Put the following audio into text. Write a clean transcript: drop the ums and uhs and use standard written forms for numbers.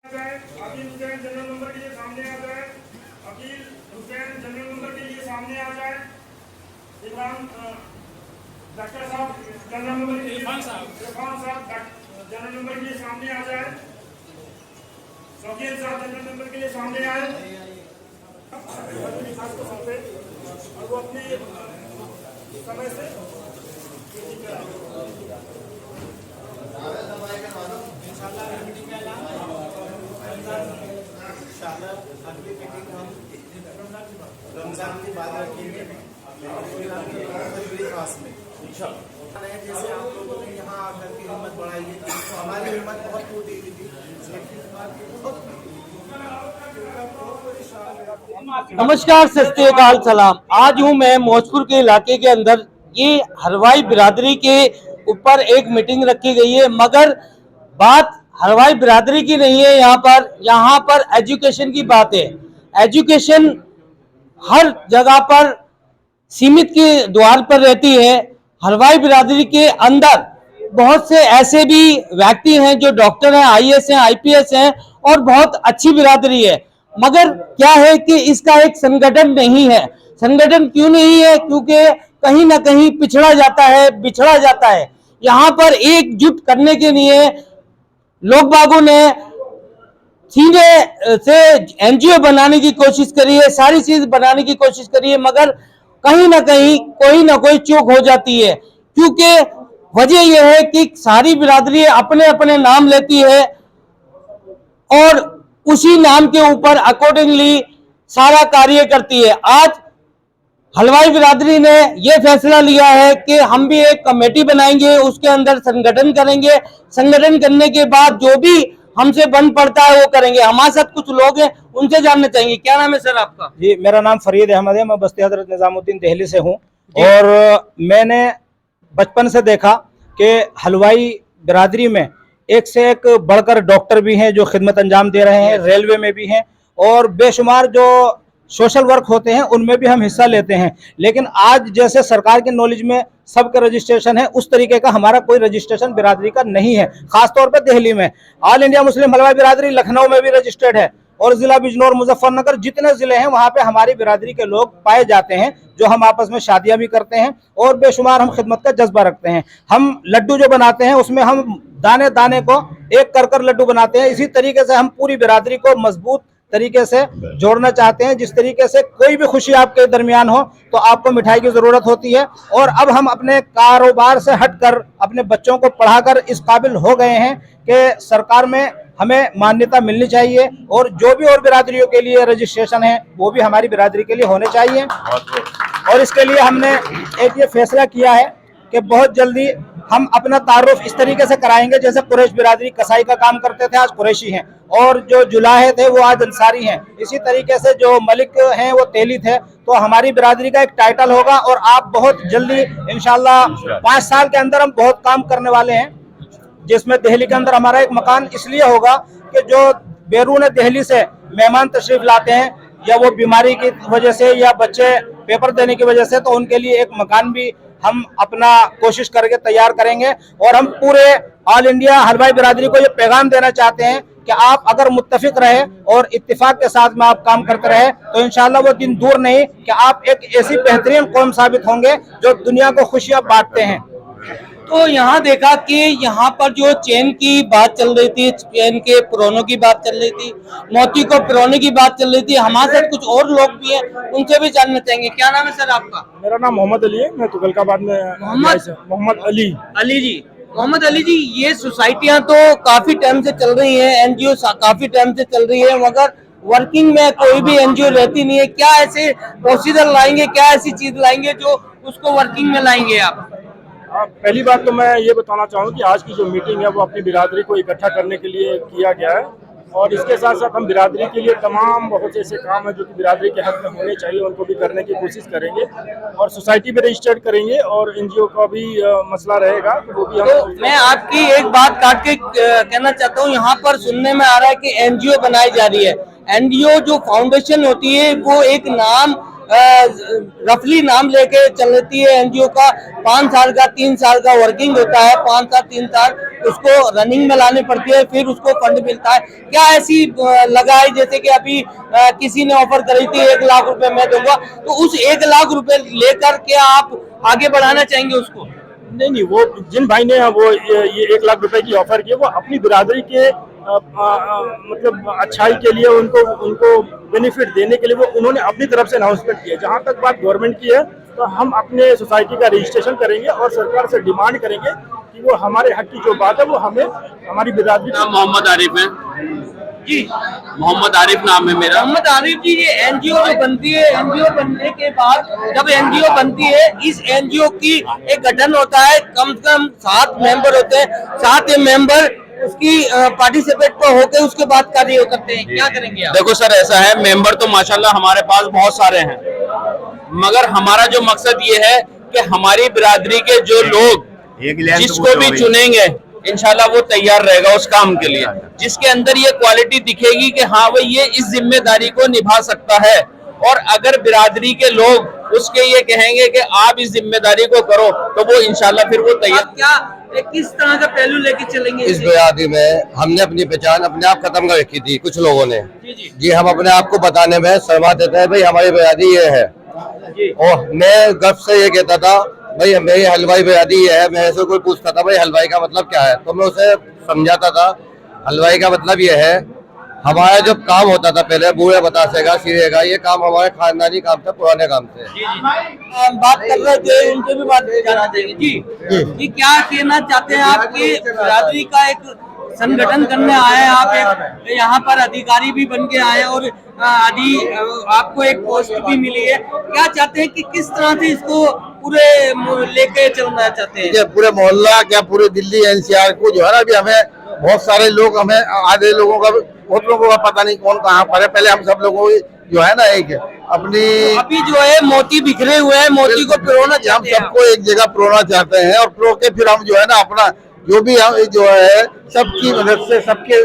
Aqeel Hussain general number के लिए सामने आ जाए। अकील हुसैन जनरल नंबर के लिए सामने आ जाए। इमरान डॉक्टर साहब जनरल नंबर के लिए, इरफान साहब जनरल नंबर के लिए सामने आ जाए। शौकीन साहब जनरल नंबर के लिए सामने आए और वो अपने समय से रमजान की बात रखेंगे जैसे आप लोगों ने यहाँ आकर के हिम्मत बढ़ाई है, तो हमारी हिम्मत बहुत टूटी हुई थी। नमस्कार, सत श्री अकाल, सलाम। आज हूँ मैं मौजपुर के इलाके के अंदर। ये हलवाई बिरादरी के ऊपर एक मीटिंग रखी गई है, मगर बात हलवाई बिरादरी की नहीं है। यहाँ पर एजुकेशन की बात है। एजुकेशन हर जगह पर सीमित के द्वार पर रहती है। हलवाई बिरादरी के अंदर बहुत से ऐसे भी व्यक्ति हैं जो डॉक्टर हैं, आईएएस हैं, आईपीएस हैं और बहुत अच्छी बिरादरी है, मगर क्या है कि इसका एक संगठन नहीं है। संगठन क्यों नहीं है? क्योंकि कहीं ना कहीं पिछड़ा जाता है, बिछड़ा जाता है। यहाँ पर एकजुट करने के लिए लोग बागों ने सीधे से एनजीओ बनाने की कोशिश करी है, सारी चीज बनाने की कोशिश करी है, मगर कहीं ना कहीं कोई ना कोई चूक हो जाती है। क्योंकि वजह यह है कि सारी बिरादरी अपने अपने नाम लेती है और उसी नाम के ऊपर अकॉर्डिंगली सारा कार्य करती है। आज हलवाई बिरादरी ने यह फैसला लिया है कि हम भी एक कमेटी बनाएंगे, उसके अंदर संगठन करेंगे। संगठन करने के बाद जो भी हमसे बन पड़ता है वो करेंगे। हमारे साथ कुछ लोग हैं, उनसे जानना चाहेंगे। क्या नाम है सर आपका? जी, मेरा नाम फरीद अहमद है। मैं बस्ती हजरत निजामुद्दीन दिल्ली से हूँ और मैंने बचपन से देखा कि हलवाई बिरादरी में एक से एक बढ़कर डॉक्टर भी हैं जो खिदमत अंजाम दे रहे हैं, रेलवे में भी हैं और बेशुमार जो सोशल वर्क होते हैं उनमें भी हम हिस्सा लेते हैं। लेकिन आज जैसे सरकार के नॉलेज में सबका रजिस्ट्रेशन है, उस तरीके का हमारा कोई रजिस्ट्रेशन बिरादरी का नहीं है। खासतौर पर दिल्ली में ऑल इंडिया मुस्लिम हलवाई बिरादरी लखनऊ में भी रजिस्टर्ड है और जिला बिजनौर, मुजफ्फरनगर, जितने जिले हैं वहां पे हमारी बिरादरी के लोग पाए जाते हैं, जो हम आपस में शादियां भी करते हैं और बेशुमार हम खिदमत का जज्बा रखते हैं। हम लड्डू जो बनाते हैं उसमें हम दाने दाने को एक कर लड्डू बनाते हैं। इसी तरीके से हम पूरी बिरादरी को मजबूत तरीके से जोड़ना चाहते हैं। जिस तरीके से कोई भी खुशी आपके दरमियान हो तो आपको मिठाई की जरूरत होती है, और अब हम अपने कारोबार से हटकर अपने बच्चों को पढ़ाकर इस काबिल हो गए हैं कि सरकार में हमें मान्यता मिलनी चाहिए और जो भी और बिरादरियों के लिए रजिस्ट्रेशन है वो भी हमारी बिरादरी के लिए होने चाहिए। और इसके लिए हमने एक ये फैसला किया है कि बहुत जल्दी हम अपना तारुफ इस तरीके से कराएंगे जैसे कुरैश बिरादरी कसाई का काम करते थे, आज कुरैशी हैं, और जो जुलाहे थे वो आज अंसारी हैं। इसी तरीके से जो मलिक हैं वो तेली थे। तो हमारी बिरादरी का एक टाइटल होगा और आप बहुत जल्दी इंशाल्लाह 5 साल के अंदर हम बहुत काम करने वाले हैं, जिसमें दिल्ली के अंदर हमारा एक मकान इसलिए होगा कि जो बैरून दिल्ली से मेहमान तशरीफ लाते हैं या वो बीमारी की वजह से या बच्चे पेपर देने की वजह से, तो उनके लिए एक मकान भी हम अपना कोशिश करके तैयार करेंगे। और हम पूरे ऑल इंडिया हलवाई बिरादरी को ये पैगाम देना चाहते हैं कि आप अगर मुत्तफिक रहे और इत्तेफाक के साथ में आप काम करते रहे तो इंशाल्लाह वो दिन दूर नहीं कि आप एक ऐसी बेहतरीन कौम साबित होंगे जो दुनिया को खुशियां बांटते हैं। तो यहाँ देखा कि यहाँ पर जो चेन की बात चल रही थी, चेन के पुरानों की बात चल रही थी, मोती को पुराने की बात चल रही थी। हमारे साथ कुछ और लोग भी हैं, उनसे भी जानना चाहेंगे। क्या नाम है सर आपका? मेरा नाम मोहम्मद अली है। मैं तुगलकाबाद में मोहम्मद अली जी। मोहम्मद अली जी, ये सोसाइटियाँ तो काफी टाइम से चल रही है, एनजीओ काफी टाइम से चल रही है, मगर वर्किंग में कोई भी एनजीओ रहती नहीं है। क्या ऐसे प्रोसीजर लाएंगे, क्या ऐसी चीज लाएंगे जो उसको वर्किंग में लाएंगे आप? पहली बात तो मैं ये बताना चाहूँ कि आज की जो मीटिंग है वो अपनी बिरादरी को इकट्ठा करने के लिए किया गया है, और इसके साथ साथ हम बिरादरी के लिए तमाम बहुत से ऐसे काम है जो कि बिरादरी के हक में होने चाहिए, उनको भी करने की कोशिश करेंगे और सोसाइटी में रजिस्टर्ड करेंगे और एनजीओ का भी मसला रहेगा तो वो भी हम। तो मैं आपकी एक बात काट के कहना चाहता हूँ, यहाँ पर सुनने में आ रहा है कि एनजीओ बनाई जा रही है। एनजीओ जो फाउंडेशन होती है वो एक नाम रफली नाम लेके चलती है एनजीओ का, 5 साल का 3 साल का वर्किंग होता है, 5 साल 3 साल उसको रनिंग में लानी पड़ती है, फिर उसको फंड मिलता है। क्या ऐसी लगा है जैसे कि अभी किसी ने ऑफर करी थी 1 लाख रुपए मैं दूंगा, तो उस 1 लाख रुपए लेकर के आप आगे बढ़ाना चाहेंगे उसको? नहीं, वो जिन भाई ने वो ये 1 लाख रुपए की ऑफर की, वो अपनी बिरादरी के मतलब अच्छाई के लिए, उनको बेनिफिट देने के लिए वो उन्होंने अपनी तरफ से अनाउंसमेंट किया। जहां तक बात गवर्नमेंट की है, तो हम अपने सोसाइटी का रजिस्ट्रेशन करेंगे और सरकार से डिमांड करेंगे कि वो हमारे हक की जो बात है वो हमें हमारी बिरादरी। नाम मोहम्मद आरिफ है जी, मोहम्मद आरिफ नाम है मेरा। मोहम्मद आरिफ जी, ये एनजीओ जो बनती है, एनजीओ बनने के बाद जब एनजीओ बनती है, इस एनजीओ की एक गठन होता है, कम से कम 7 मेंबर होते हैं, 7 मेंबर उसकी पार्टिसिपेट तो होकर उसके बाद कार्य करते हैं। क्या करेंगे आप? देखो सर, ऐसा है, मेंबर तो माशाल्लाह हमारे पास बहुत सारे हैं, मगर हमारा जो मकसद ये है कि हमारी बिरादरी के जो लोग जिसको भी चुनेंगे इंशाल्लाह वो तैयार रहेगा उस काम के लिए, जिसके अंदर ये क्वालिटी दिखेगी कि हाँ भाई ये इस जिम्मेदारी को निभा सकता है। और अगर बिरादरी के लोग उसके ये कहेंगे कि आप इस जिम्मेदारी को करो, तो वो इंशाल्लाह फिर वो तैयार। क्या किस तरह का पहलू लेके चलेंगे इस बिरादरी में? हमने अपनी पहचान अपने आप खत्म कर रखी थी कुछ लोगों ने। जी, हम अपने आप को बताने में शर्मा देते हैं, भाई हमारी बिरादरी ये है। और मैं गर्व से ये कहता था भाई मेरी हलवाई बिरादरी ये है। मेरे से कोई पूछता था भाई हलवाई का मतलब क्या है, तो मैं उसे समझाता था हलवाई का मतलब ये है, हमारा जो काम होता था पहले बूढ़े बतासे का, सिरे का, ये काम हमारे खानदानी काम था, पुराने काम थे। बात कर रहे थे, उनसे भी बात जाना चाहिए। जी, क्या कहना चाहते हैं आप कि बिरादरी का एक संगठन करने आए हैं आप, एक यहाँ पर अधिकारी भी बन के आए और आपको एक पोस्ट भी मिली है, क्या चाहते हैं कि किस तरह से इसको पूरे लेके चलना चाहते हैं? पूरे मोहल्ला क्या पूरे दिल्ली एनसीआर को जो है ना, अभी हमें बहुत सारे लोग, हमें आधे लोगों का, बहुत लोगों का पता नहीं कौन कहाँ पर है। पहले हम सब लोगों जो है ना एक अपनी अभी जो है मोती बिखरे हुए हैं, मोती को पिरोना चाहते हैं, हम सबको एक जगह पिरोना चाहते हैं और पिरो के फिर हम जो है ना अपना जो भी हम जो है सबकी मदद से सबके